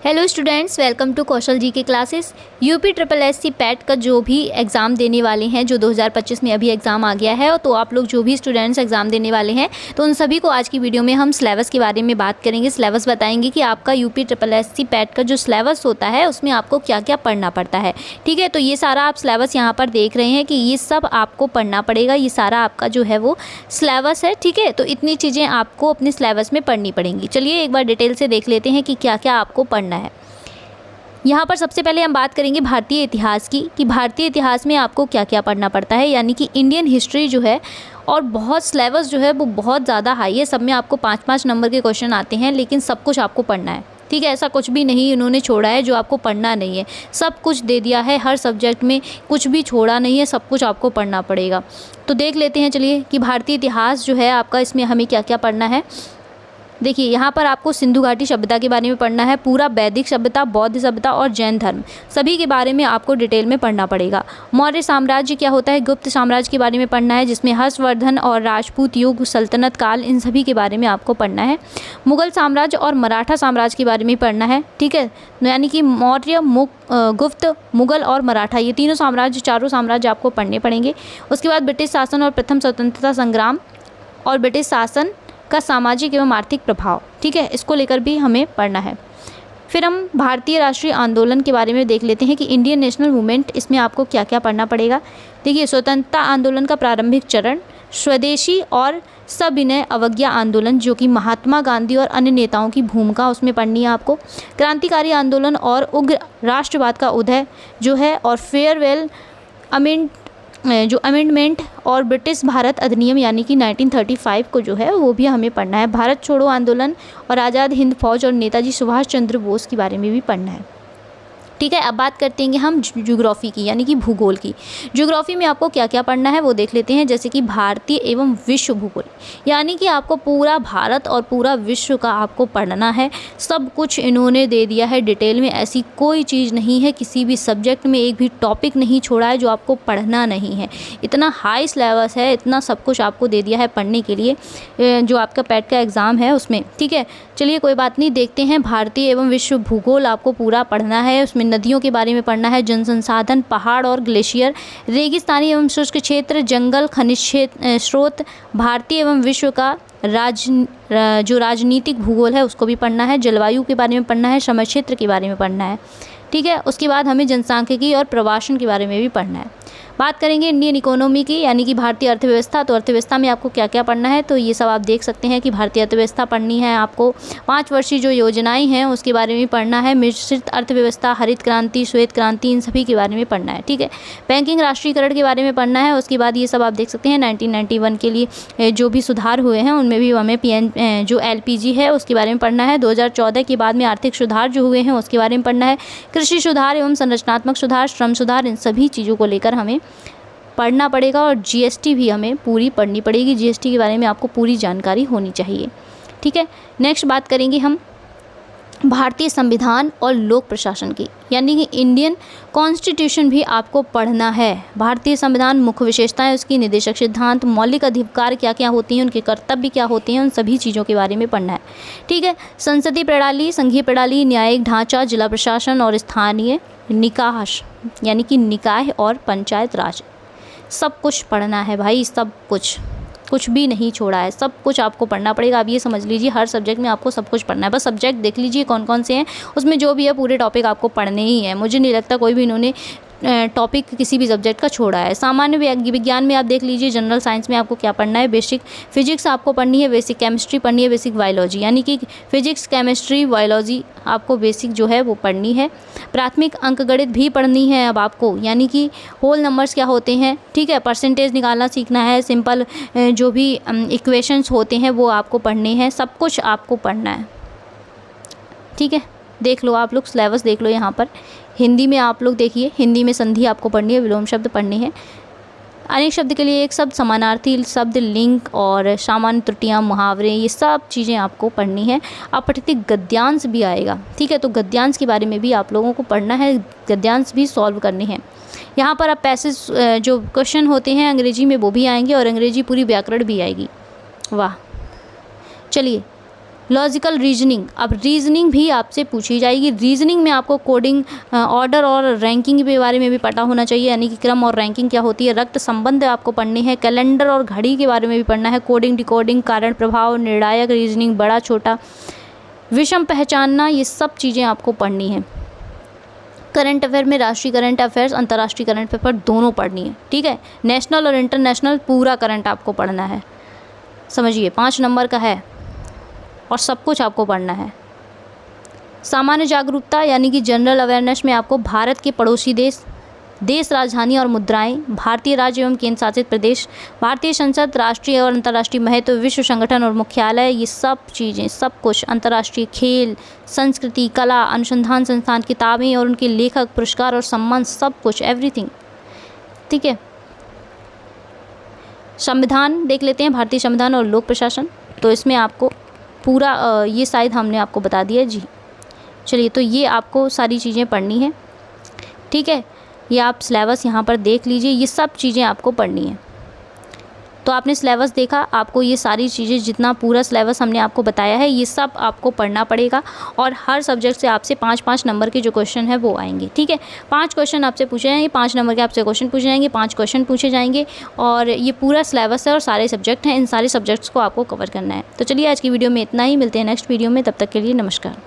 Hello students, welcome to Kaushal ji के classes. UP triple S C PET का जो भी एग्ज़ाम देने वाले हैं, जो 2025 में अभी एग्ज़ाम आ गया है, तो आप लोग जो भी स्टूडेंट्स एग्ज़ाम देने वाले हैं, तो उन सभी को आज की वीडियो में हम सिलेबस के बारे में बात करेंगे। सिलेबस बताएंगे कि आपका UP triple S C PET का जो सिलेबस होता है उसमें आपको क्या क्या पढ़ना पड़ता है। ठीक है, तो ये सारा आप सिलेबस यहाँ पर देख रहे हैं कि ये सब आपको पढ़ना पड़ेगा। ये सारा आपका जो है वो सिलेबस है। ठीक है, तो इतनी चीज़ें आपको अपने सिलेबस में पढ़नी पड़ेंगी। चलिए एक बार डिटेल से देख लेते हैं कि क्या क्या आपको पढ़ना है। यहाँ पर सबसे पहले हम बात करेंगे भारतीय इतिहास की, कि भारतीय इतिहास में आपको क्या क्या पढ़ना पड़ता है, यानी कि इंडियन हिस्ट्री जो है। और बहुत सिलेबस जो है वो बहुत ज़्यादा हाई है, सब में आपको 5-5 नंबर के क्वेश्चन आते हैं, लेकिन सब कुछ आपको पढ़ना है। ठीक है, ऐसा कुछ भी नहीं इन्होंने छोड़ा है जो आपको पढ़ना नहीं है। सब कुछ दे दिया है, हर सब्जेक्ट में कुछ भी छोड़ा नहीं है, सब कुछ आपको पढ़ना पड़ेगा। तो देख लेते हैं चलिए कि भारतीय इतिहास जो है आपका, इसमें हमें क्या क्या पढ़ना है। देखिए यहाँ पर आपको सिंधु घाटी सभ्यता के बारे में पढ़ना है, पूरा वैदिक सभ्यता, बौद्ध सभ्यता और जैन धर्म, सभी के बारे में आपको डिटेल में पढ़ना पड़ेगा। मौर्य साम्राज्य क्या होता है, गुप्त साम्राज्य के बारे में पढ़ना है, जिसमें हर्षवर्धन और राजपूत युग, सल्तनत काल, इन सभी के बारे में आपको पढ़ना है। मुगल साम्राज्य और मराठा साम्राज्य के बारे में पढ़ना है। ठीक है, यानी कि मौर्य, गुप्त, मुगल और मराठा, ये तीनों साम्राज्य, चारों साम्राज्य आपको पढ़ने पड़ेंगे। उसके बाद ब्रिटिश शासन और प्रथम स्वतंत्रता संग्राम और ब्रिटिश शासन का सामाजिक एवं आर्थिक प्रभाव। ठीक है, इसको लेकर भी हमें पढ़ना है। फिर हम भारतीय राष्ट्रीय आंदोलन के बारे में देख लेते हैं कि इंडियन नेशनल मूवमेंट, इसमें आपको क्या क्या पढ़ना पड़ेगा। देखिए, स्वतंत्रता आंदोलन का प्रारंभिक चरण, स्वदेशी और सविनय अवज्ञा आंदोलन, जो कि महात्मा गांधी और अन्य नेताओं की भूमिका उसमें पढ़नी है आपको। क्रांतिकारी आंदोलन और उग्र राष्ट्रवाद का उदय जो है, और फेयरवेल अमेंडमेंट और ब्रिटिश भारत अधिनियम, यानी कि 1935 को जो है वो भी हमें पढ़ना है। भारत छोड़ो आंदोलन और आज़ाद हिंद फौज और नेताजी सुभाष चंद्र बोस के बारे में भी पढ़ना है। ठीक है, अब बात करते हैं हम ज्योग्राफी की, यानी कि भूगोल की। ज्योग्राफी में आपको क्या क्या पढ़ना है वो देख लेते हैं। जैसे कि भारतीय एवं विश्व भूगोल, यानी कि आपको पूरा भारत और पूरा विश्व का आपको पढ़ना है। सब कुछ इन्होंने दे दिया है डिटेल में, ऐसी कोई चीज़ नहीं है, किसी भी सब्जेक्ट में एक भी टॉपिक नहीं छोड़ा है जो आपको पढ़ना नहीं है। इतना हाई सिलेबस है, इतना सब कुछ आपको दे दिया है पढ़ने के लिए, जो आपका पैट का एग्ज़ाम है उसमें। ठीक है, चलिए कोई बात नहीं, देखते हैं। भारतीय एवं विश्व भूगोल आपको पूरा पढ़ना है। उसमें नदियों के बारे में पढ़ना है, जन संसाधन, पहाड़ और ग्लेशियर, रेगिस्तानी एवं शुष्क क्षेत्र, जंगल, खनिज स्रोत। भारतीय एवं विश्व का जो राजनीतिक भूगोल है उसको भी पढ़ना है। जलवायु के बारे में पढ़ना है, समय क्षेत्र के बारे में पढ़ना है। ठीक है, उसके बाद हमें जनसांख्यिकी और प्रवासन के बारे में भी पढ़ना है। बात करेंगे इंडियन इकोनॉमी की, यानी कि भारतीय अर्थव्यवस्था। तो अर्थव्यवस्था में आपको क्या क्या पढ़ना है, तो ये सब आप देख सकते हैं कि भारतीय अर्थव्यवस्था पढ़नी है आपको। 5 वर्षीय जो योजनाएं हैं उसके बारे में पढ़ना है। मिश्रित अर्थव्यवस्था, हरित क्रांति, श्वेत क्रांति, इन सभी के बारे में पढ़ना है। ठीक है, बैंकिंग राष्ट्रीयकरण के बारे में पढ़ना है। उसके बाद ये सब आप देख सकते हैं 1991 के लिए जो भी सुधार हुए हैं उनमें भी हमें जो LPG है उसके बारे में पढ़ना है। 2014 के बाद में आर्थिक सुधार जो हुए हैं उसके बारे में पढ़ना है। कृषि सुधार एवं संरचनात्मक सुधार, श्रम सुधार, इन सभी चीज़ों को लेकर हमें पढ़ना पड़ेगा। और GST भी हमें पूरी पढ़नी पड़ेगी। GST के बारे में आपको पूरी जानकारी होनी चाहिए। ठीक है, नेक्स्ट बात करेंगे हम भारतीय संविधान और लोक प्रशासन की, यानी कि इंडियन कॉन्स्टिट्यूशन भी आपको पढ़ना है। भारतीय संविधान, मुख्य विशेषताएं उसकी, निर्देशक सिद्धांत, मौलिक अधिकार क्या क्या होती हैं, उनके कर्तव्य क्या होते हैं, उन सभी चीज़ों के बारे में पढ़ना है। ठीक है, संसदीय प्रणाली, संघीय प्रणाली, न्यायिक ढांचा, जिला प्रशासन और स्थानीय निकाय, यानी कि निकाय और पंचायत राज, सब कुछ पढ़ना है भाई। सब कुछ भी नहीं छोड़ा है, सब कुछ आपको पढ़ना पड़ेगा। आप ये समझ लीजिए हर सब्जेक्ट में आपको सब कुछ पढ़ना है। बस सब्जेक्ट देख लीजिए कौन कौन से हैं, उसमें जो भी है पूरे टॉपिक आपको पढ़ने ही है। मुझे नहीं लगता कोई भी इन्होंने टॉपिक किसी भी सब्जेक्ट का छोड़ा है। सामान्य विज्ञान में आप देख लीजिए, जनरल साइंस में आपको क्या पढ़ना है। बेसिक फिजिक्स आपको पढ़नी है, बेसिक केमिस्ट्री पढ़नी है, बेसिक बायोलॉजी, यानी कि फिजिक्स, केमिस्ट्री, बायोलॉजी आपको बेसिक जो है वो पढ़नी है। प्राथमिक अंकगणित भी पढ़नी है अब आपको, यानी कि होल नंबर्स क्या होते हैं। ठीक है, परसेंटेज निकालना सीखना है, सिंपल जो भी इक्वेशंस होते हैं वो आपको पढ़ने हैं। सब कुछ आपको पढ़ना है। ठीक है, देख लो आप लोग, सिलेबस देख लो यहाँ पर। हिंदी में आप लोग देखिए, हिंदी में संधि आपको पढ़नी है, विलोम शब्द पढ़ने हैं। अनेक शब्द के लिए एक शब्द, समानार्थी शब्द, लिंक और सामान्य त्रुटियाँ, मुहावरे, ये सब चीज़ें आपको पढ़नी है। अपठित गद्यांश भी आएगा। ठीक है, तो गद्यांश के बारे में भी आप लोगों को पढ़ना है, गद्यांश भी सॉल्व करने हैं। यहाँ पर अब पैसेज जो क्वेश्चन होते हैं अंग्रेजी में वो भी आएंगे, और अंग्रेजी पूरी व्याकरण भी आएगी। वाह, चलिए लॉजिकल रीजनिंग, अब रीजनिंग भी आपसे पूछी जाएगी। रीजनिंग में आपको कोडिंग, ऑर्डर और रैंकिंग के बारे में भी पता होना चाहिए, यानी कि क्रम और रैंकिंग क्या होती है। रक्त संबंध आपको पढ़ने हैं। कैलेंडर और घड़ी के बारे में भी पढ़ना है। कोडिंग, डिकोडिंग, कारण प्रभाव, निर्णायक रीजनिंग, बड़ा छोटा, विषम पहचानना, ये सब चीज़ें आपको पढ़नी है। करंट अफेयर में राष्ट्रीय करंट अफेयर्स, अंतर्राष्ट्रीय करंट अफेयर दोनों पढ़नी है, ठीक है। नेशनल और इंटरनेशनल पूरा करंट आपको पढ़ना है, समझिए 5 नंबर का है और सब कुछ आपको पढ़ना है। सामान्य जागरूकता यानी कि जनरल अवेयरनेस में आपको भारत के पड़ोसी देश, देश राजधानी और मुद्राएं, भारतीय राज्य एवं केंद्र शासित प्रदेश, भारतीय संसद, राष्ट्रीय और अंतर्राष्ट्रीय महत्व, विश्व संगठन और मुख्यालय, ये सब चीज़ें, सब कुछ, अंतर्राष्ट्रीय खेल, संस्कृति, कला, अनुसंधान संस्थान, किताबें और उनके लेखक, पुरस्कार और सम्मान, सब कुछ, एवरीथिंग, ठीक है। संविधान देख लेते हैं, भारतीय संविधान और लोक प्रशासन, तो इसमें आपको पूरा ये शायद हमने आपको बता दिया जी। चलिए, तो ये आपको सारी चीज़ें पढ़नी है, ठीक है। ये आप सिलेबस यहाँ पर देख लीजिए, ये सब चीज़ें आपको पढ़नी है। तो आपने सिलेबस देखा, आपको ये सारी चीज़ें, जितना पूरा सिलेबस हमने आपको बताया है, ये सब आपको पढ़ना पड़ेगा। और हर सब्जेक्ट से आपसे 5-5 नंबर के जो क्वेश्चन है वो आएंगे, ठीक है। 5 क्वेश्चन आपसे पूछे जाएंगे, 5 नंबर के आपसे क्वेश्चन पूछे जाएंगे, 5 क्वेश्चन पूछे जाएंगे। और ये पूरा सिलेबस है और सारे सब्जेक्ट हैं, इन सारे सब्जेक्ट्स को आपको कवर करना है। तो चलिए, आज की वीडियो में इतना ही, मिलते हैं नेक्स्ट वीडियो में, तब तक के लिए नमस्कार।